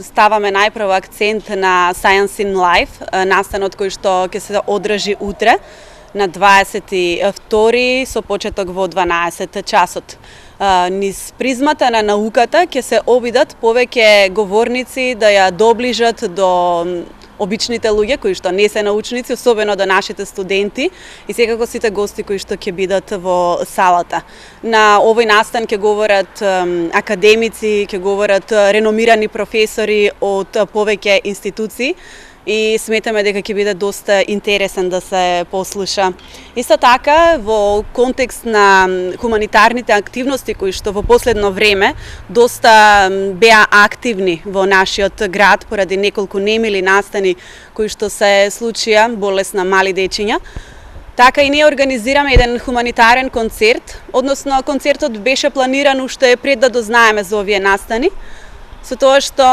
ставаме најпрво акцент на Science in Life, настанот кој што ќе се одржи утре на 22 со почеток во 12 часот. Низ призмата на науката ќе се обидат повеќе говорници да ја доближат до обичните луѓе кои што не се научници, особено до нашите студенти и секако сите гости кои што ќе бидат во салата. На овој настан ќе говорат академици, ќе говорат реномирани професори од повеќе институции и сметаме дека ќе биде доста интересен да се послуша. Исто така, во контекст на хуманитарните активности кои што во последно време доста беа активни во нашиот град поради неколку немили настани кои што се случија, болест на мали дечиња, така и ние организираме еден хуманитарен концерт, односно концертот беше планиран уште пред да дознаеме за овие настани, со тоа што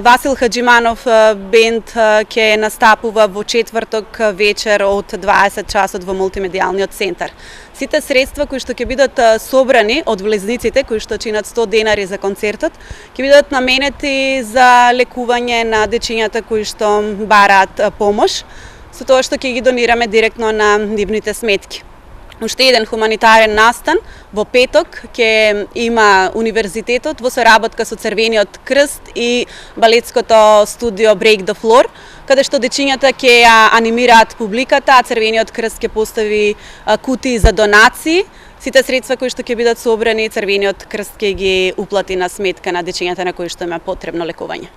Васил Хаджиманов бенд ќе настапува во четврток вечер од 20 часот во мултимедијалниот центар. Сите средства кои што ќе бидат собрани од влезниците кои што чинат 100 денари за концертот, ќе бидат наменети за лекување на дечињата кои што бараат помош, со тоа што ќе ги донираме директно на нивните сметки. Уште еден хуманитарен настан во петок ќе има универзитетот во соработка со Црвениот крст и балетското студио Break the Floor, каде што дечињата ќе ја анимираат публиката, а Црвениот крст ќе постави кутии за донации. Сите средства кои што ќе бидат собрани, Црвениот крст ќе ги уплати на сметка на дечињата на кои што има потребно лекување.